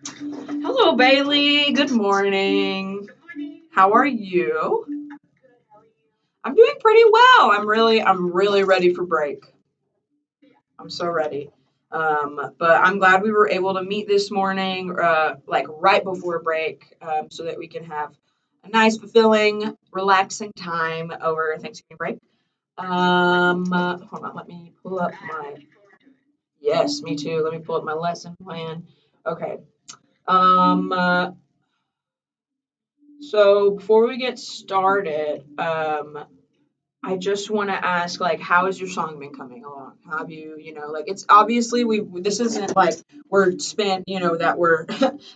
Hello, Bailey. Good morning. How are you? I'm doing pretty well. I'm really ready for break. I'm so ready. But I'm glad we were able to meet this morning, like right before break, so that we can have a nice, fulfilling, relaxing time over Thanksgiving break. Hold on, let me pull up my. Yes, me too. Let me pull up my lesson plan. Okay. Um, uh, so before we get started, I just want to ask, like, how has your song been coming along? Have you, like, it's obviously this isn't like we're spent, that we're,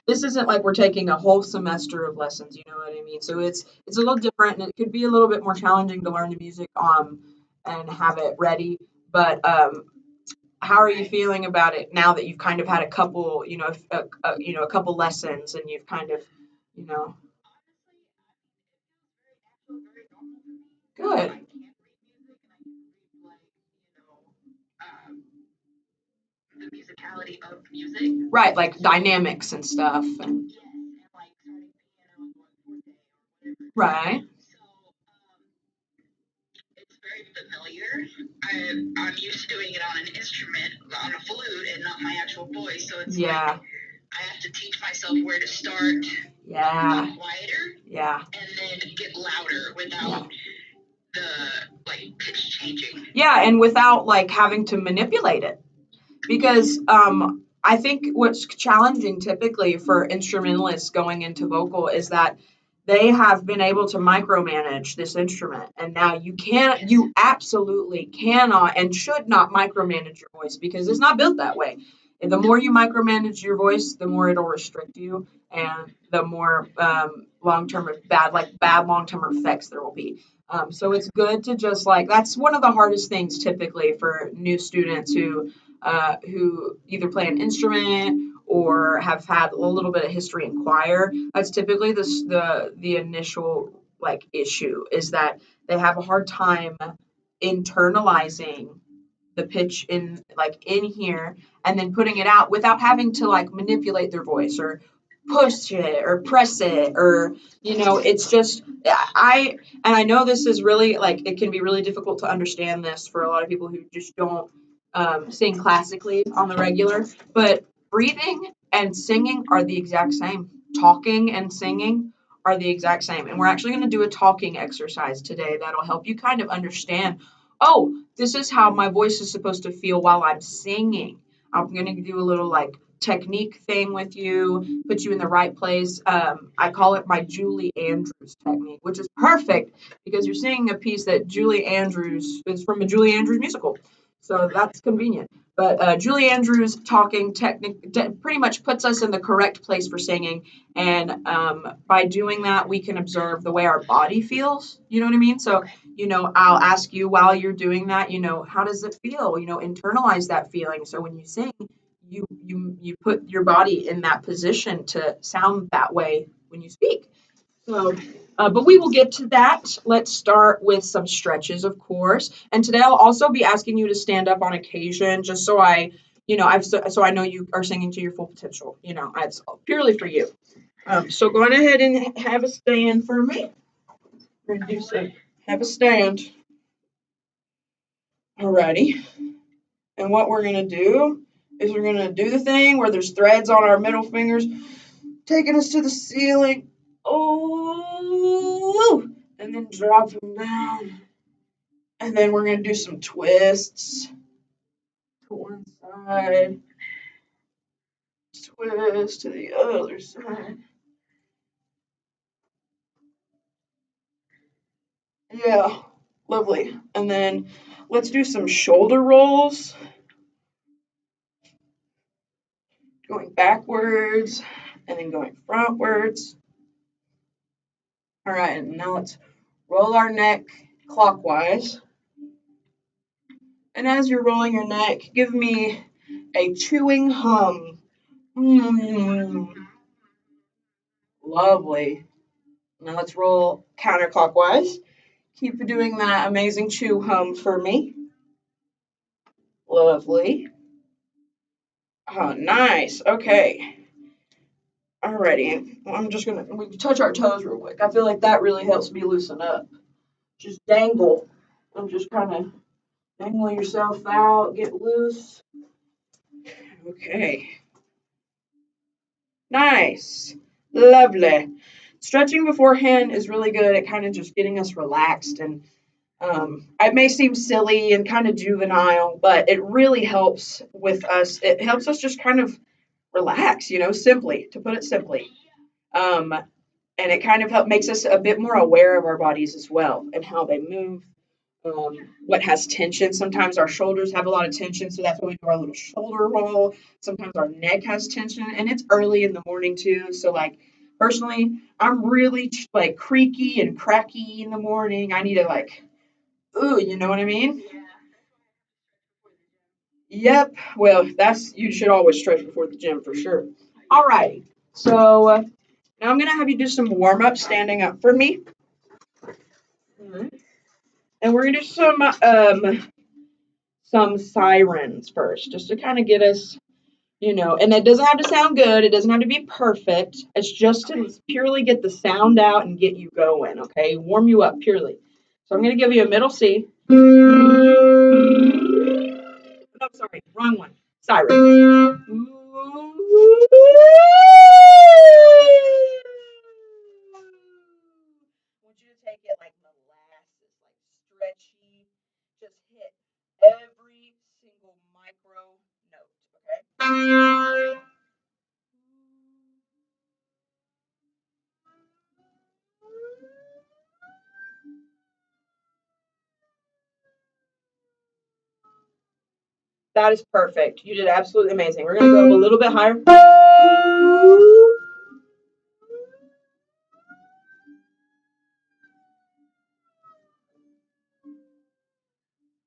this isn't like we're taking a whole semester of lessons, you know what I mean? So it's a little different and it could be a little bit more challenging to learn the music, and have it ready. But, how are you feeling about it now that you've kind of had a couple, a couple lessons and you've kind of, you know, good. Right, like dynamics and stuff. And right. Yeah. Yeah. Yeah. Yeah. Yeah, and without like having to manipulate it. Because I think what's challenging typically for instrumentalists going into vocal is that they have been able to micromanage this instrument, and now you absolutely cannot and should not micromanage your voice because it's not built that way. And the more you micromanage your voice, the more it'll restrict you, and the more long-term bad long-term effects there will be. So it's good to just like that's one of the hardest things typically for new students who either play an instrument or have had a little bit of history in choir. That's typically the initial like issue is that they have a hard time internalizing the pitch in here and then putting it out without having to like manipulate their voice or push it or press it or it's just I know this is really like it can be really difficult to understand this for a lot of people who just don't sing classically on the regular, but breathing and singing are the exact same. Talking and singing are the exact same. And we're actually going to do a talking exercise today that'll help you kind of understand, oh, this is how my voice is supposed to feel while I'm singing. I'm going to do a little like technique thing with you, put you in the right place. I call it my Julie Andrews technique, which is perfect because you're singing a piece that Julie Andrews is from a Julie Andrews musical. So that's convenient. But Julie Andrews talking technique pretty much puts us in the correct place for singing. And by doing that, we can observe the way our body feels. You know what I mean? So, I'll ask you while you're doing that, how does it feel? Internalize that feeling. So when you sing, you put your body in that position to sound that way when you speak. So, but we will get to that. Let's start with some stretches, of course. And today I'll also be asking you to stand up on occasion, just so so I know you are singing to your full potential. It's purely for you. So go on ahead and have a stand for me. We're gonna do some. Have a stand. Alrighty. And what we're gonna do is we're gonna do the thing where there's threads on our middle fingers, taking us to the ceiling. Oh, and then drop them down. And then we're going to do some twists to one side, twist to the other side. Yeah, lovely. And then let's do some shoulder rolls, going backwards and then going frontwards. All right, and now let's roll our neck clockwise. And as you're rolling your neck, give me a chewing hum. Mm, lovely. Now let's roll counterclockwise. Keep doing that amazing chew hum for me. Lovely. Oh, nice. Okay. Alrighty. I'm just gonna we can touch our toes real quick. I feel like that really helps me loosen up. Just dangle. I'm just kind of dangle yourself out, get loose. Okay. Nice. Lovely. Stretching beforehand is really good at kind of just getting us relaxed and it may seem silly and kind of juvenile, but it really helps with us. It helps us just kind of relax, simply, to put it simply. Um, and it kind of makes us a bit more aware of our bodies as well and how they move, what has tension. Sometimes our shoulders have a lot of tension, so that's why we do our little shoulder roll. Sometimes our neck has tension, and it's early in the morning too. So, like, personally, I'm really like creaky and cracky in the morning. I need to like, ooh, you know what I mean? Yep. Well, that's you should always stretch before the gym for sure. All right. So now I'm gonna have you do some warm up, standing up for me. Mhm. And we're gonna do some sirens first, just to kind of get us, and it doesn't have to sound good. It doesn't have to be perfect. It's just to purely get the sound out and get you going. Okay, warm you up purely. So I'm gonna give you a middle C. Oh, sorry, wrong one. Siren. I want you to take it like molasses, like stretchy. Just hit every single micro note, okay? That is perfect. You did absolutely amazing. We're going to go up a little bit higher.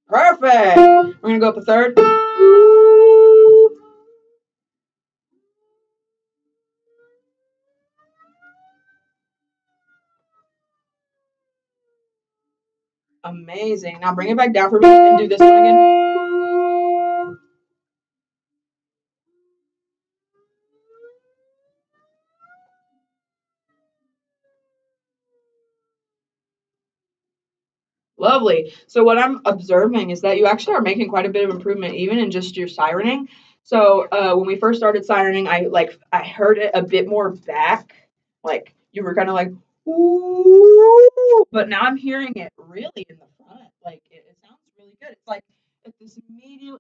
Perfect. We're going to go up a third. Amazing. Now bring it back down for me and do this one again. Lovely. So what I'm observing is that you actually are making quite a bit of improvement even in just your sirening. So when we first started sirening, I heard it a bit more back, like you were kind of like ooh, but now I'm hearing it really in the front. Like it sounds really good. It's like at this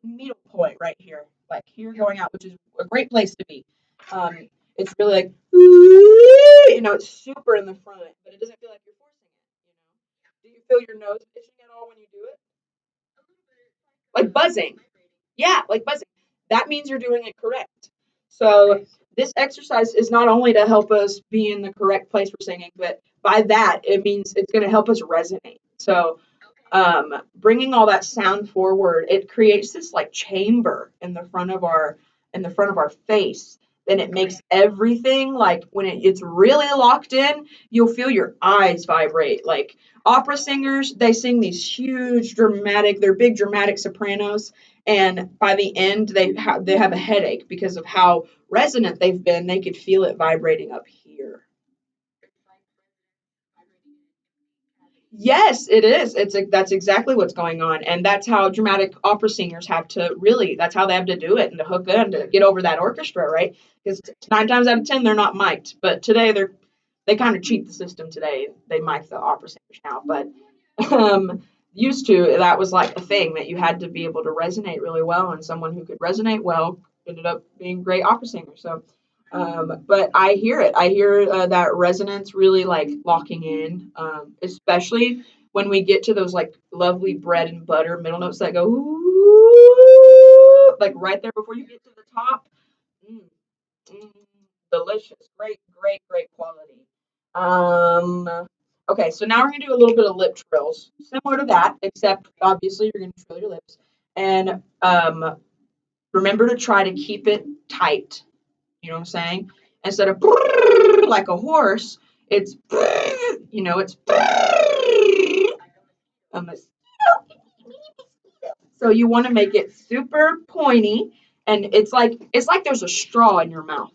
middle point right here, like here going out, which is a great place to be. Um, it's really like ooh, it's super in the front, but it doesn't feel like you're forcing it. Do you feel your nose itching at all when you do it? Like buzzing. Yeah, like buzzing. That means you're doing it correct. So this exercise is not only to help us be in the correct place for singing, but by that it means it's going to help us resonate. So bringing all that sound forward, it creates this like chamber in the front of our face. Then it makes everything like when it's really locked in, you'll feel your eyes vibrate. Like opera singers, they sing these huge dramatic, they're big dramatic sopranos, and by the end they have a headache because of how resonant they've been. They could feel it vibrating up here. Yes, it is. That's exactly what's going on, and that's how dramatic opera singers have to really. That's how they have to do it and to hook in to get over that orchestra, right? Because 9 times out of 10 they're not mic'd, but today they kind of cheat the system today. They mic the opera singers now, but used to that was like a thing that you had to be able to resonate really well, and someone who could resonate well ended up being a great opera singer. So but I hear it. I hear that resonance really like locking in, especially when we get to those like lovely bread and butter middle notes that go ooh, like right there before you get to the top. Mm, mm, delicious. Great, great, great quality. Okay, so now we're gonna do a little bit of lip trills, similar to that, except obviously you're gonna trill your lips. And remember to try to keep it tight. You know what I'm saying? Instead of like a horse, it's it's a so you want to make it super pointy, and it's like there's a straw in your mouth,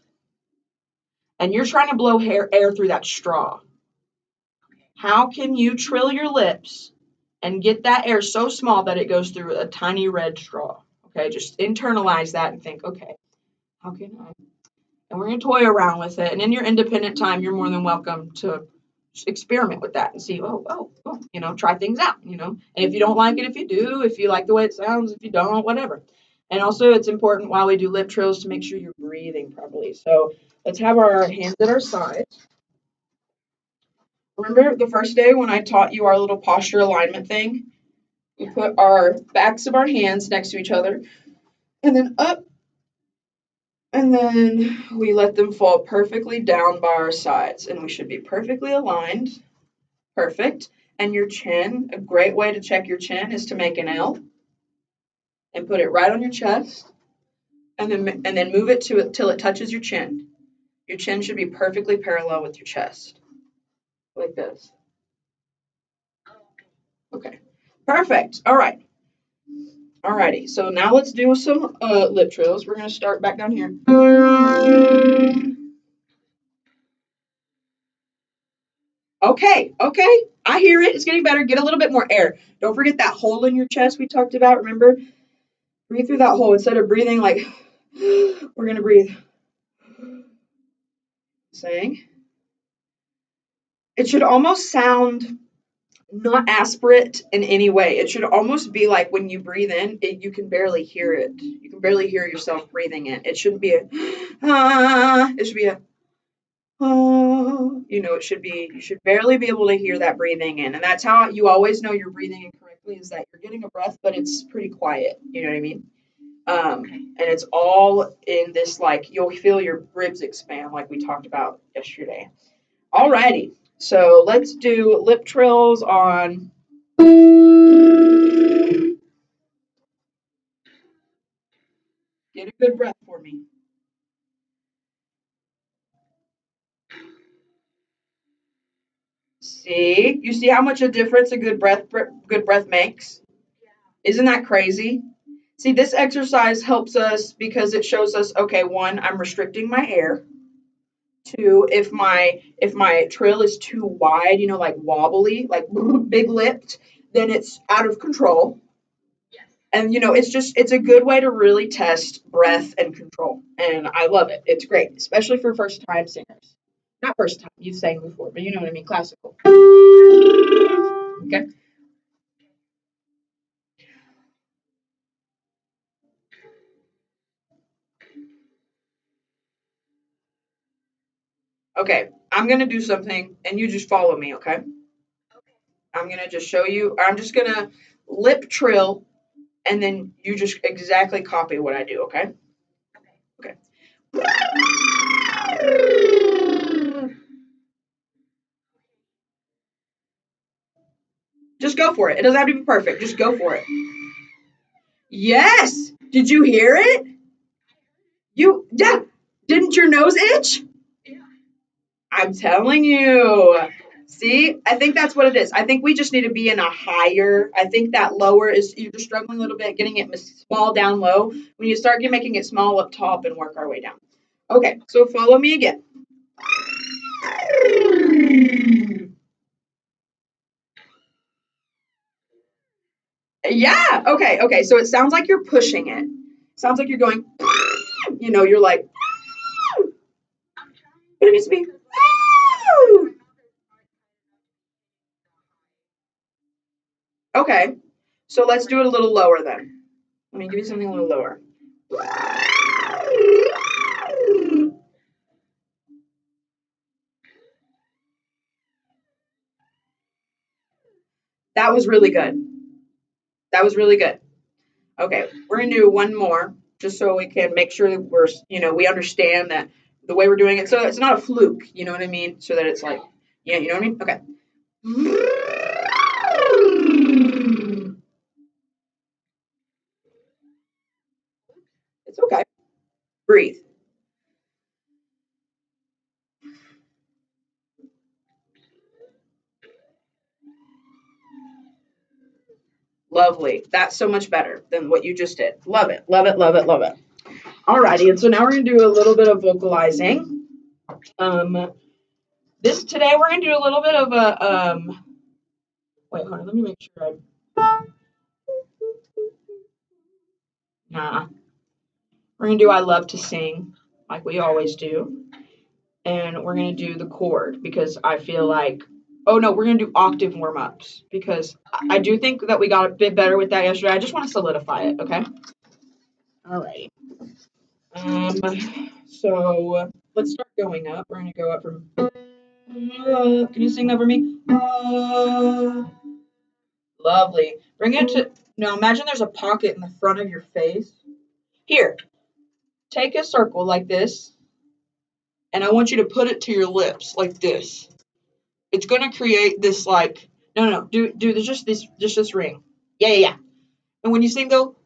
and you're trying to blow air through that straw. How can you trill your lips and get that air so small that it goes through a tiny red straw? Okay, just internalize that and think, okay, how can I? And we're going to toy around with it. And in your independent time, you're more than welcome to experiment with that and see, try things out, And if you don't like it, if you do, if you like the way it sounds, if you don't, whatever. And also, it's important while we do lip trills to make sure you're breathing properly. So let's have our hands at our sides. Remember the first day when I taught you our little posture alignment thing? We put our backs of our hands next to each other and then up, and then we let them fall perfectly down by our sides, and we should be perfectly aligned. Perfect. And your chin, a great way to check your chin is to make an L and put it right on your chest, and then move it till it touches your chin. Your chin should be perfectly parallel with your chest, like this. Okay. Perfect. All right. Alrighty, so now let's do some lip trills. We're going to start back down here. Okay, I hear it. It's getting better. Get a little bit more air. Don't forget that hole in your chest we talked about. Remember? Breathe through that hole instead of breathing like we're going to breathe. Saying. It should almost sound not aspirate in any way. It should almost be like when you breathe in, you can barely hear it. You can barely hear yourself breathing in. It shouldn't be a it should be a it should be, you should barely be able to hear that breathing in. And that's how you always know you're breathing in correctly, is that you're getting a breath, but it's pretty quiet. You know what I mean? And it's all in this, like, you'll feel your ribs expand like we talked about yesterday. Alrighty. So let's do lip trills on. Get a good breath for me. See? You see how much a difference a good breath makes? Isn't that crazy? See, this exercise helps us because it shows us, okay, one, I'm restricting my air. Two, if my trill is too wide, like wobbly, like big lipped, then it's out of control. And it's a good way to really test breath and control. And I love it. It's great, especially for first time singers. Not first time, you've sang before, but you know what I mean, classical. Okay. Okay, I'm gonna do something and you just follow me, okay? I'm gonna just show you. I'm just gonna lip trill, and then you just exactly copy what I do. Okay. Okay. Just go for it. It doesn't have to be perfect. Just go for it. Yes. Did you hear it? Yeah. Didn't your nose itch? I'm telling you. See, I think that's what it is. I think we just need to be in a higher. I think that lower is, you're just struggling a little bit getting it small down low. When you start making it small up top and work our way down. Okay, so follow me again. Yeah. Okay. So it sounds like you're pushing it. Sounds like you're going. You're like. But it needs to be. Okay. So let's do it a little lower then. Let me give you something a little lower. That was really good. That was really good. Okay, we're gonna do one more just so we can make sure that we understand that the way we're doing it, so it's not a fluke. You know what I mean? So that it's like, yeah, you know what I mean? Okay. It's okay. Breathe. Lovely. That's so much better than what you just did. Love it. Love it. Love it. Love it. Alrighty, and so now we're gonna do a little bit of vocalizing. Today we're gonna do a little bit of a wait, hold on, let me make sure we're gonna do I love to sing like we always do, and we're gonna do the chord because I feel like oh no, we're gonna do octave warm ups because I do think that we got a bit better with that yesterday. I just want to solidify it, okay? Alrighty. So let's start going up. We're gonna go up from. Can you sing that for me? Lovely. Bring it to. Now imagine there's a pocket in the front of your face. Here, take a circle like this, and I want you to put it to your lips like this. It's gonna create this like. No. Do just this ring. Yeah. And when you sing, go.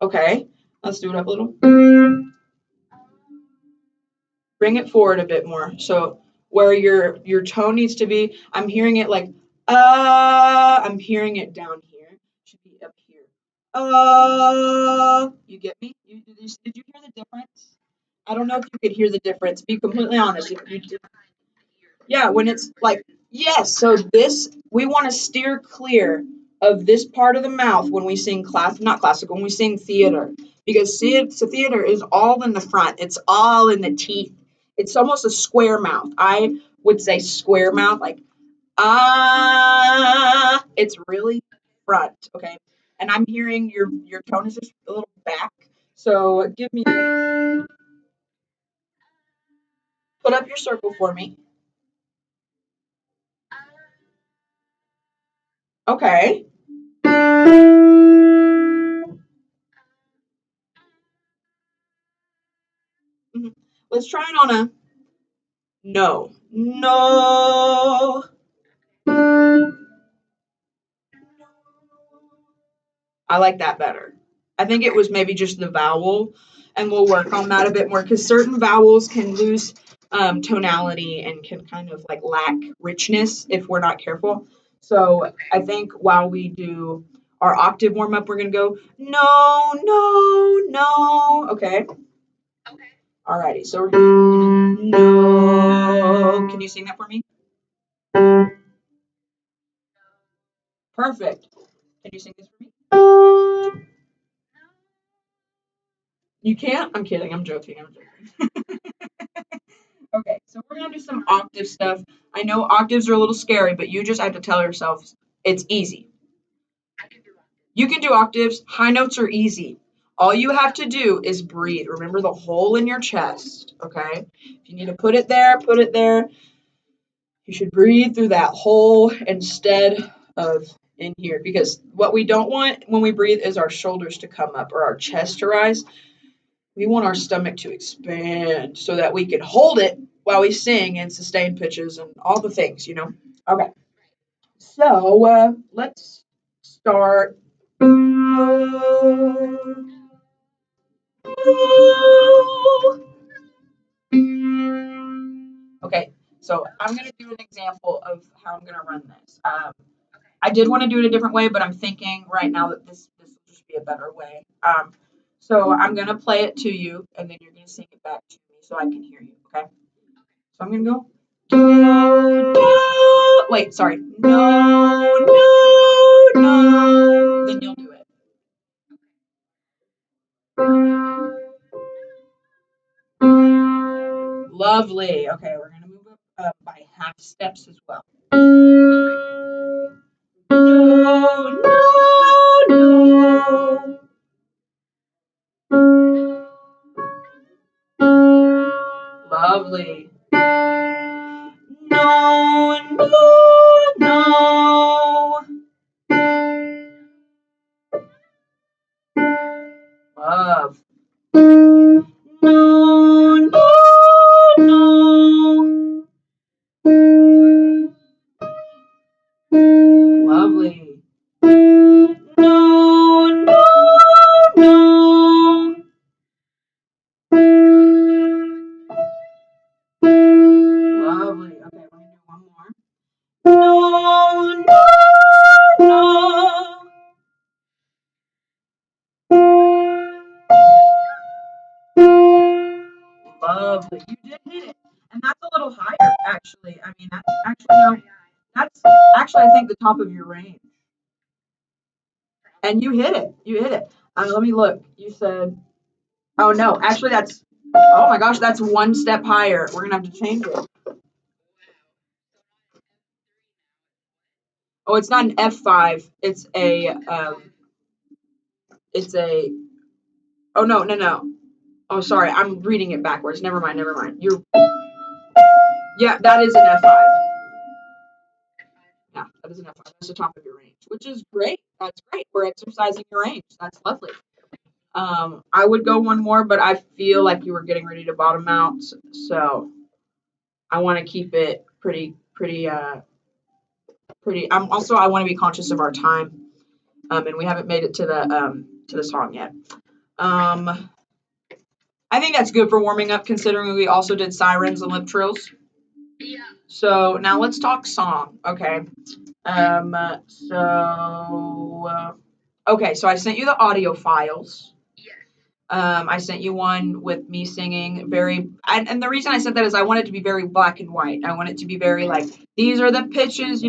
Okay. Let's do it up a little. Bring it forward a bit more. So where your tone needs to be, I'm hearing it like I'm hearing it down here. It should be up here. You get me? Did you hear the difference? I don't know if you could hear the difference. Be completely honest. If you did, yeah, when it's like yes. So this we want to steer clear of this part of the mouth when we sing not classical, when we sing theater, because theater is all in the front. It's all in the teeth. It's almost a square mouth. I would say square mouth, like ah. It's really front, okay. And I'm hearing your tone is just a little back. So give me put up your circle for me. Okay. Mhm. Let's try it on a no. No. I like that better. I think it was maybe just the vowel, and we'll work on that a bit more because certain vowels can lose tonality and can kind of like lack richness if we're not careful. So I think while we do our octave warm up, we're gonna go no. Okay. Alrighty. So we're gonna no. Can you sing that for me? Perfect. Can you sing this for me? You can't? I'm kidding. I'm joking. Okay, so we're gonna do some octave stuff. I know octaves are a little scary, but you just have to tell yourself it's easy. You can do octaves. High notes are easy. All you have to do is breathe. Remember the hole in your chest, okay? If you need to put it there, put it there. You should breathe through that hole instead of in here because what we don't want when we breathe is our shoulders to come up or our chest to rise. We want our stomach to expand so that we can hold it while we sing and sustain pitches and all the things, you know? Okay. So let's start. Okay, so I'm going to do an example of how I'm going to run this. I did want to do it a different way, but I'm thinking right now that this will just be a better way. So I'm going to play it to you, and then you're going to sing it back to me so I can hear you, okay? So I'm going to go. Do. Wait, sorry. No. Then you'll do it. Lovely. Okay, we're going to move up by half steps as well. No. Lovely. No. Love. No. Lovely. No. Lovely. You did hit it. And that's a little higher, actually. I mean, that's actually no, that's actually, I think, the top of your range. And you hit it. You hit it. Let me look. You said, oh no, actually, oh my gosh, that's one step higher. We're gonna have to change it. Oh, it's not an F5. It's a, oh no, no, no. Oh, sorry, I'm reading it backwards. Never mind, never mind. Yeah, that is an F5. Yeah, that is an F5. That's the top of your range, which is great. That's great. We're exercising your range. That's lovely. I would go one more, but I feel like you were getting ready to bottom out, so I want to keep it pretty. I want to be conscious of our time, and we haven't made it to the song yet. I think that's good for warming up, considering we also did sirens and lip trills. Yeah. So now let's talk song. Okay. Okay, so I sent you the audio files. I sent you one with me singing and the reason I said that is I want it to be very black and white. I want it to be very like, these are the pitches,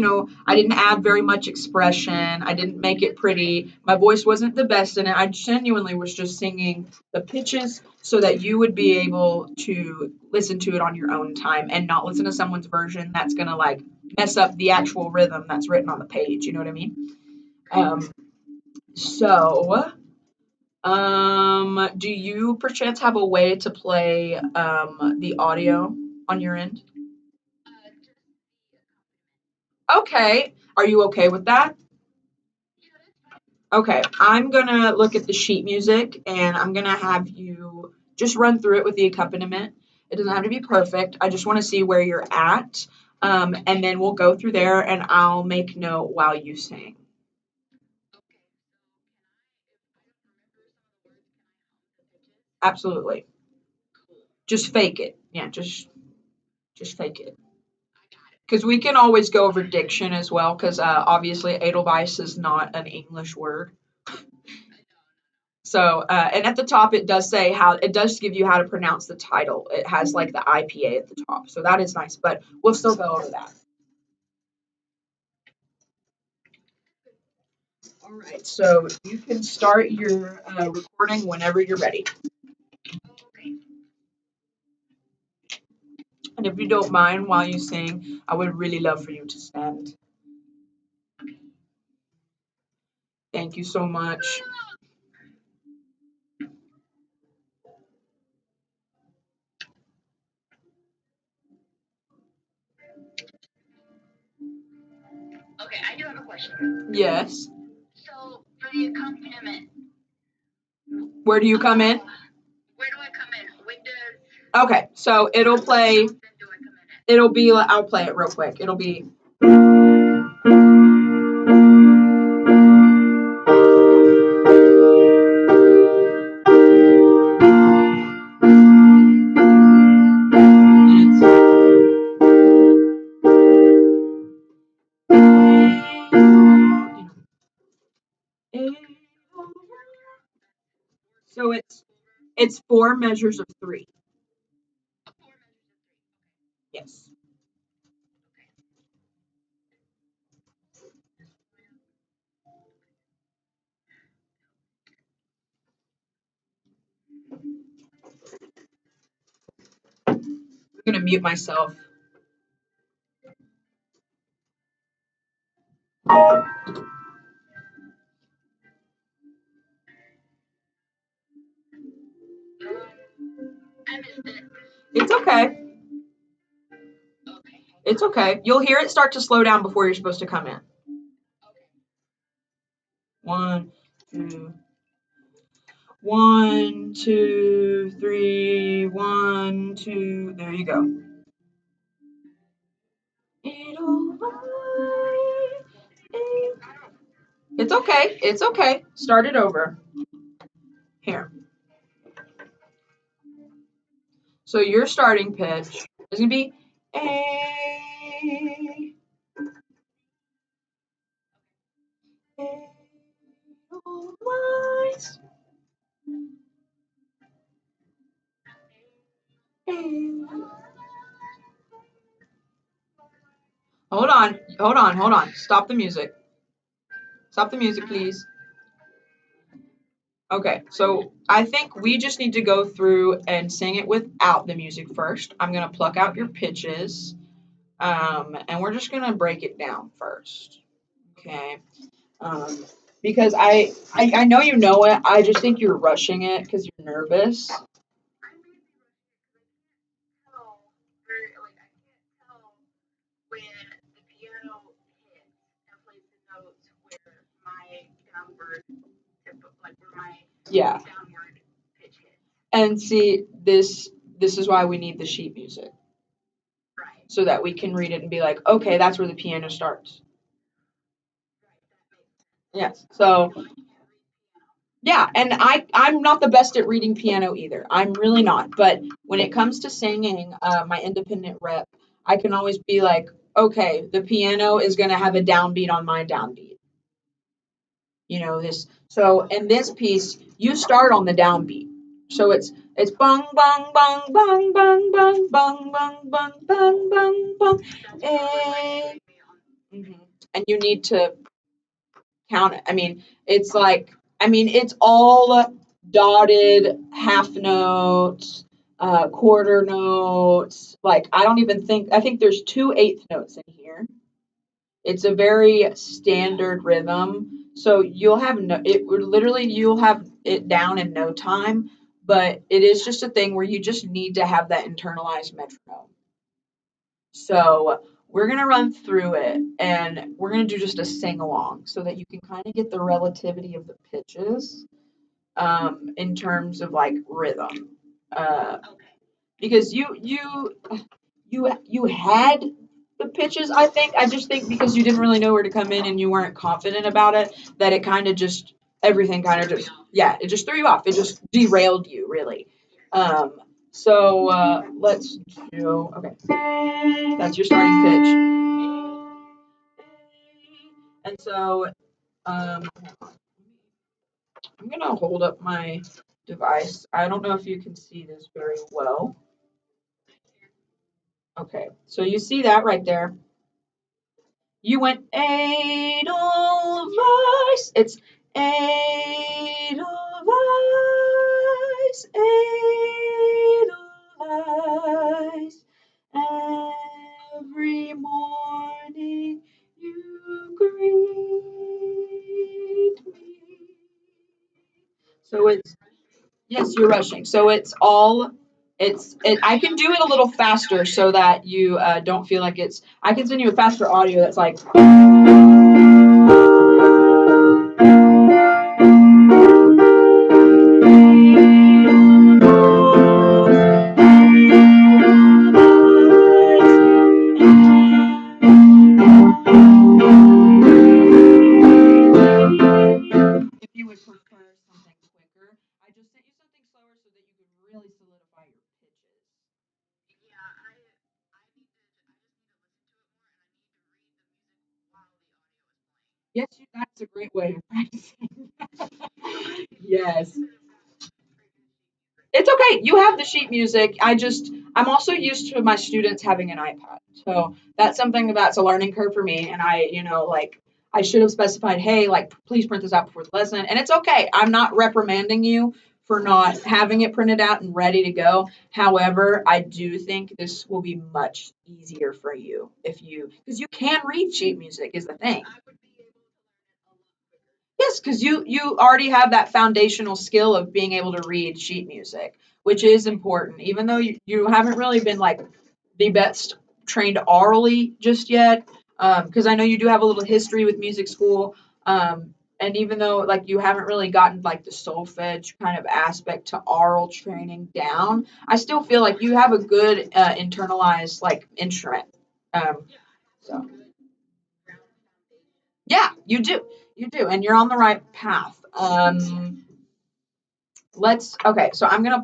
I didn't add very much expression. I didn't make it pretty. My voice wasn't the best in it. I genuinely was just singing the pitches so that you would be able to listen to it on your own time and not listen to someone's version that's going to like mess up the actual rhythm that's written on the page. You know what I mean? So do you perchance have a way to play the audio on your end? Okay. Are you okay with that? Okay. I'm gonna look at the sheet music and I'm gonna have you just run through it with the accompaniment. It doesn't have to be perfect. I just want to see where you're at. And then we'll go through there and I'll make note while you sing. Absolutely. Just fake it. Yeah, just fake it. Because we can always go over diction as well, because obviously Edelweiss is not an English word. So, and at the top it does say it does give you how to pronounce the title. It has like the IPA at the top, so that is nice. But we'll still go over that. All right, so you can start your recording whenever you're ready. And if you don't mind while you sing, I would really love for you to stand. Thank you so much. Okay, I do have a question. Yes. So for the accompaniment, where do you come in? Where do I come in? When does? Okay, so it'll play. It'll be. I'll play it real quick. It'll be. So it's four measures of three. Yes. I'm gonna mute myself. It's okay. It's okay. You'll hear it start to slow down before you're supposed to come in. One, two. 1, 2, 3, 1, 2. There you go. It's okay. It's okay. Start it over. Here. So your starting pitch is going to be A. Edelweiss. Hold on. Stop the music. Stop the music, please. Okay, so I think we just need to go through and sing it without the music first. I'm gonna pluck out your pitches, and we're just gonna break it down first. Okay. Um, because I know you know it. I just think you're rushing it because you're nervous. Yeah. And see, this is why we need the sheet music so that we can read it and be like, okay, that's where the piano starts. Yes. So yeah, and I'm not the best at reading piano either. I'm really not. But when it comes to singing, my independent rep, I can always be like, okay, the piano is going to have a downbeat on my downbeat. You know this. So in this piece, you start on the downbeat. So it's bung bung bung bung bung bung bung bung bung bung bung bung. Eh. Mhm. And you need to count it. I mean, it's all dotted half notes, quarter notes. Like, I don't even think, I think there's two eighth notes in here. It's a very standard rhythm. So you'll have no, it literally, you'll have it down in no time, but it is just a thing where you just need to have that internalized metronome. So we're going to run through it and we're going to do just a sing along so that you can kind of get the relativity of the pitches in terms of like rhythm. Uh, because you had the pitches, I think. I just think because you didn't really know where to come in and you weren't confident about it, that it kind of just, everything kind of just, yeah, it just threw you off. It just derailed you, really. Um, so let's do, okay. That's your starting pitch. And so um, I'm going to hold up my device. I don't know if you can see this very well. Okay, so you see that right there. You went Edelweiss. It's Edelweiss, Edelweiss. Every morning you greet me. So it's, yes, you're rushing. So it's all, I can do it a little faster so that you don't feel like it's, I can send you a faster audio that's like, if you would prefer something quicker. I just sent you something slower so that you could really solidify your pitches. Yes, that's a great way of practicing. Yes. It's okay. You have the sheet music. I'm also used to my students having an iPad. So that's something that's a learning curve for me. And like, I should have specified, hey, like, please print this out before the lesson. And it's okay. I'm not reprimanding you for not having it printed out and ready to go. However, I do think this will be much easier for you because you can read sheet music, is the thing. Yes, because you already have that foundational skill of being able to read sheet music, which is important, even though you haven't really been like the best trained orally just yet. Because I know you do have a little history with music school. And even though like you haven't really gotten like the solfege kind of aspect to oral training down, I still feel like you have a good internalized like instrument. Um, so. Yeah, you do. You do. And you're on the right path. Okay, so I'm gonna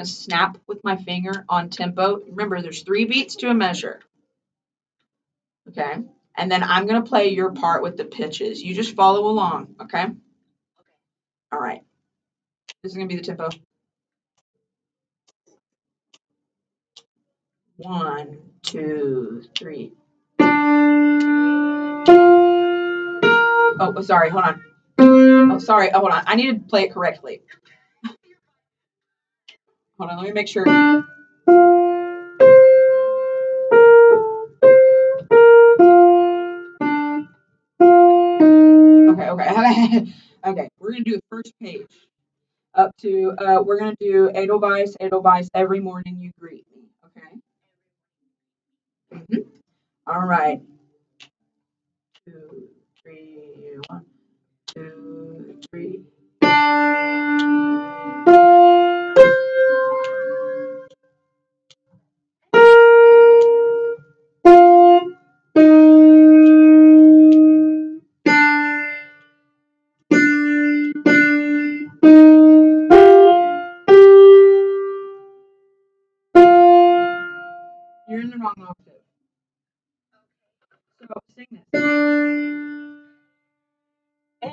snap with my finger on tempo. Remember, there's three beats to a measure. Okay. And then I'm gonna play your part with the pitches. You just follow along, okay? All right. This is gonna be the tempo. 1, 2, 3. Oh, sorry. Hold on. Oh, sorry. Oh, hold on. I need to play it correctly. Hold on. Let me make sure. Okay. Okay. Okay. We're gonna do the first page up to. We're gonna do Edelweiss. Edelweiss. Every morning you greet me. Okay. All right. 2, 3, 1, 2, 3. You're in the wrong octave. So sing this. A,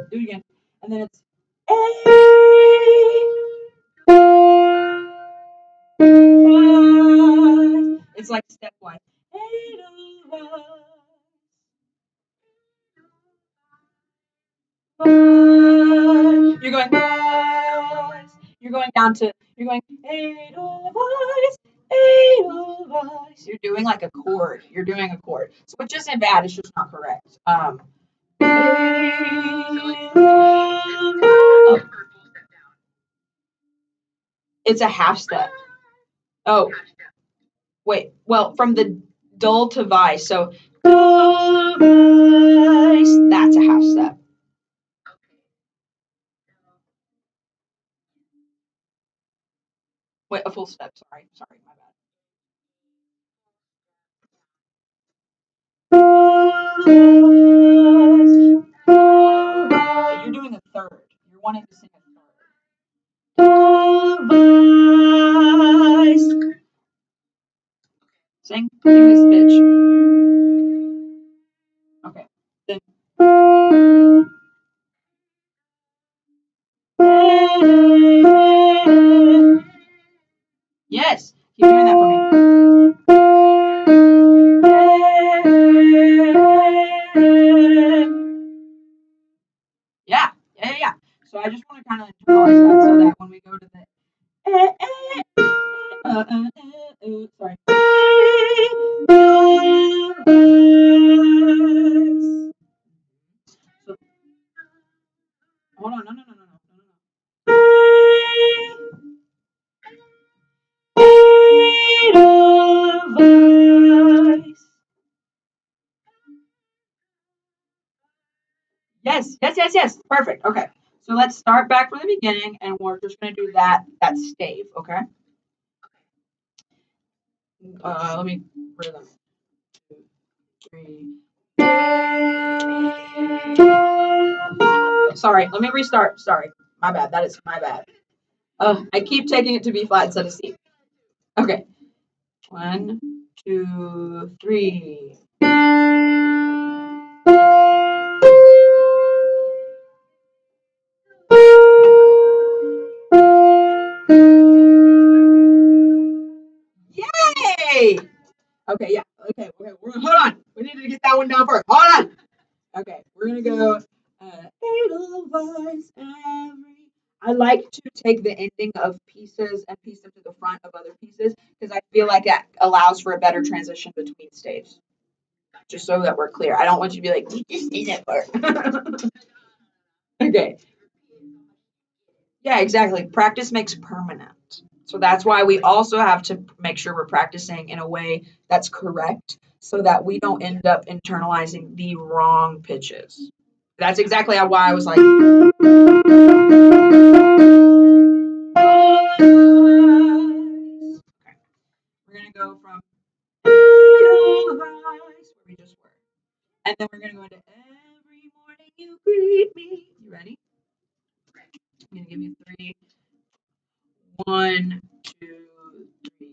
do it again. And then it's A. It's like stepwise. You're going Edelweiss. You're going down to. You're going Edelweiss. Edelweiss. You're doing like a chord. You're doing a chord. So which isn't bad. It's just not correct. It's a half step. Oh, wait. Well, from the dull to vice. So dull vice. That's a half step. Wait, a full step. Sorry, my bad. You're doing a third. You're wanting to sing a third. Sing this bitch. Okay. Then. Yes. Keep doing that for me. Yeah. So I just want to kind of internalize that so that when we go to the sorry. So, hold on, no. Yes. Perfect. Okay. So let's start back from the beginning, and we're just going to do that stave. Okay. Let me rhythm. 2, 3. Sorry. Let me restart. Sorry. My bad. That is my bad. I keep taking it to B flat instead of C. Okay. 1, 2, 3. Yay! Okay, yeah. Okay. Hold on. We need to get that one down first. Hold on. Okay, we're gonna go. Edelweiss every. I like to take the ending of pieces and piece them to the front of other pieces because I feel like that allows for a better transition between staves. Just so that we're clear. I don't want you to be like, you just say that part. Okay. Yeah, exactly. Practice makes permanent. So that's why we also have to make sure we're practicing in a way that's correct so that we don't end up internalizing the wrong pitches. That's exactly why I was like, we're going to go from Edelweiss, where we just were. And then we're going to go into every morning you greet me. You ready? I'm going to give you 3. 1, 2, 3.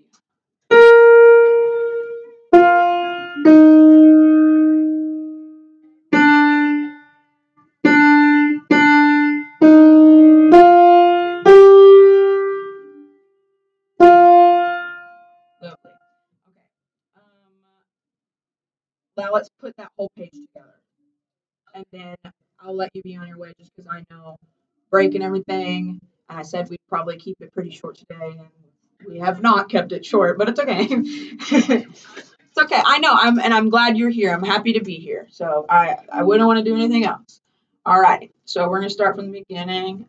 Now let's put that whole page together. And then I'll let you be on your way just because I know break and everything. And I said we'd probably keep it pretty short today. And we have not kept it short, but it's okay. It's okay. I know. I'm glad you're here. I'm happy to be here. So I wouldn't want to do anything else. All right. So we're gonna start from the beginning.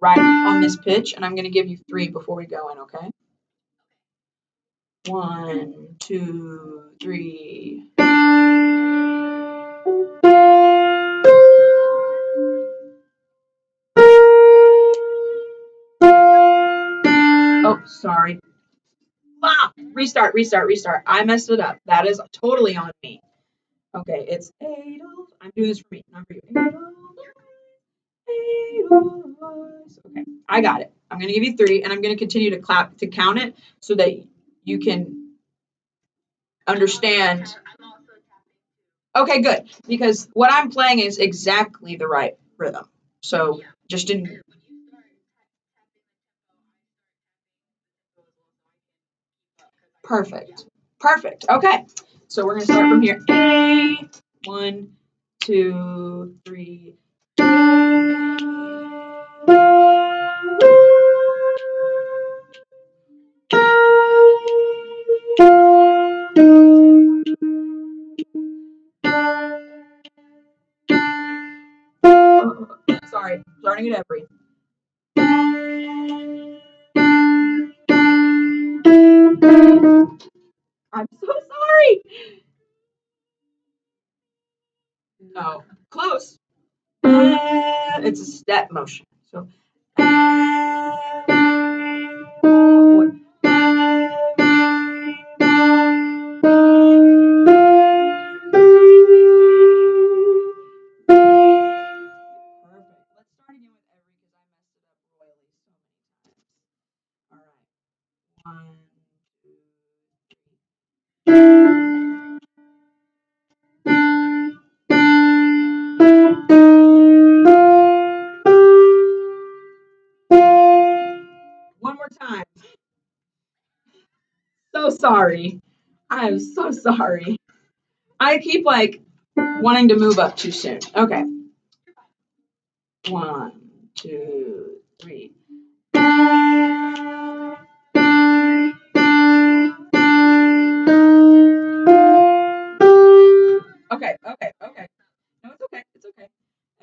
Right on this pitch, and I'm gonna give you 3 before we go in. Okay. 1, 2, 3. Oh, sorry. Ah, restart. I messed it up. That is totally on me. Okay, it's Adolf. I'm doing this for me, not for you. Adolf. Okay, I got it. I'm gonna give you 3, and I'm gonna continue to clap to count it so that you can understand. Okay, good. Because what I'm playing is exactly the right rhythm. So just in perfect. Perfect. Okay. So we're gonna start from here. A 1, 2, 3. Sorry, starting at every. I'm so sorry. No, close. It's a step motion. So. Perfect. Let's start again with every because I messed it up royally so many times. All right. 1, 2. One more time. So sorry. I am so sorry. I keep like wanting to move up too soon. Okay. 1, 2, 3. Okay. No, it's okay. It's okay.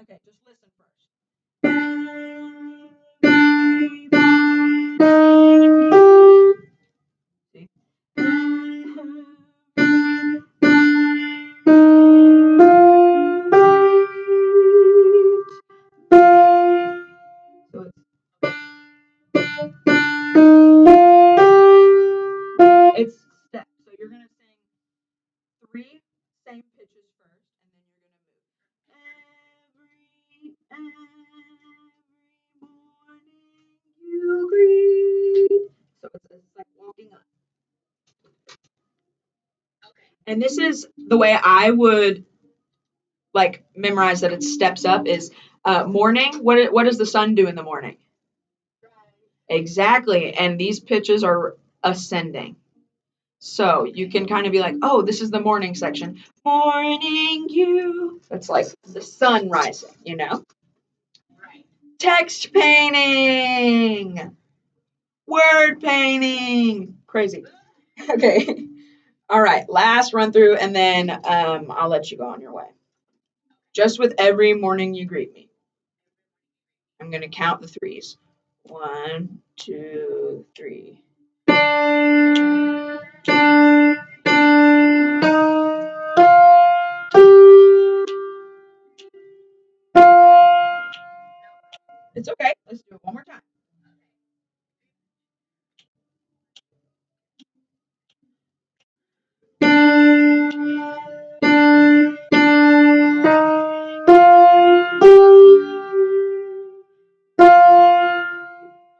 Okay, just listen first. See? So it's steps. So you're gonna sing 3 same pitches first, and then you're gonna move. Every morning you greet. So it's like walking up. And this is the way I would like memorize that it steps up is morning. What does the sun do in the morning? Exactly. And these pitches are ascending. So you can kind of be like, oh, this is the morning section. Morning you. It's like the sun rising, you know? Text painting. Word painting. Crazy. Okay. All right. Last run through, and then I'll let you go on your way. Just with every morning you greet me. I'm going to count the 3s. 1, 2, 3. It's okay. Let's do it one more time.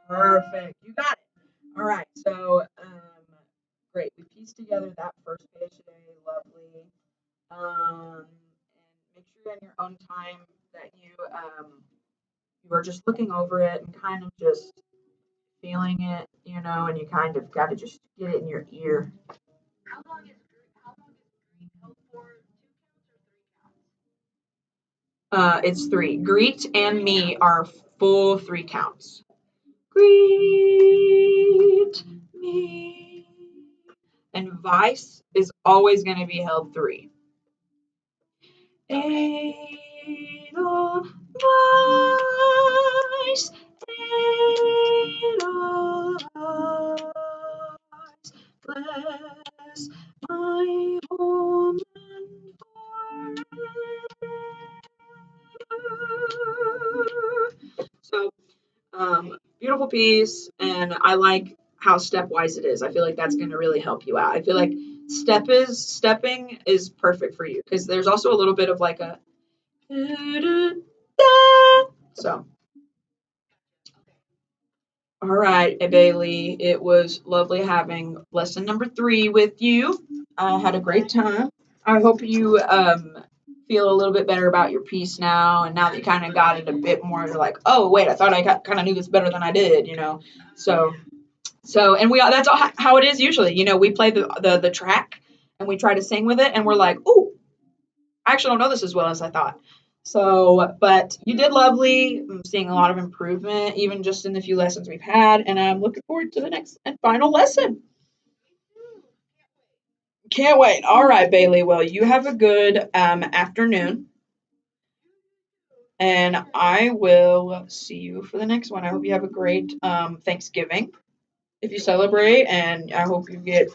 Perfect. You got it. All right. So, great. We pieced together that first page today. Lovely. And make sure in your own time that you are just looking over it and kind of just feeling it, and you kind of got to just get it in your ear. It's three. Greet and me are full three counts. Greet me. And vice is always going to be held three. Edelweiss, Edelweiss, bless my home and forever. So, beautiful piece, and I like how stepwise it is. I feel like that's going to really help you out. I feel like stepping is perfect for you because there's also a little bit of like a so. All right, Bailey, it was lovely having lesson number 3 with you. I had a great time. I hope you feel a little bit better about your piece now, and now that you kind of got it a bit more, you're like, oh wait, I thought I kind of knew this better than I did, you know. So and we that's all, how it is usually. You know, we play the track and we try to sing with it, and we're like, oh, I actually don't know this as well as I thought. So, but you did lovely. I'm seeing a lot of improvement, even just in the few lessons we've had, and I'm looking forward to the next and final lesson. Can't wait. All right, Bailey. Well, you have a good afternoon, and I will see you for the next one. I hope you have a great Thanksgiving if you celebrate, and I hope you get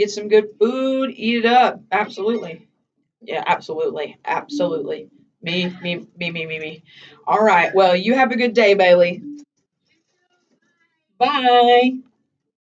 some good food, eat it up. Absolutely. Yeah, absolutely. Absolutely. Me. All right. Well, you have a good day, Bailey. Bye.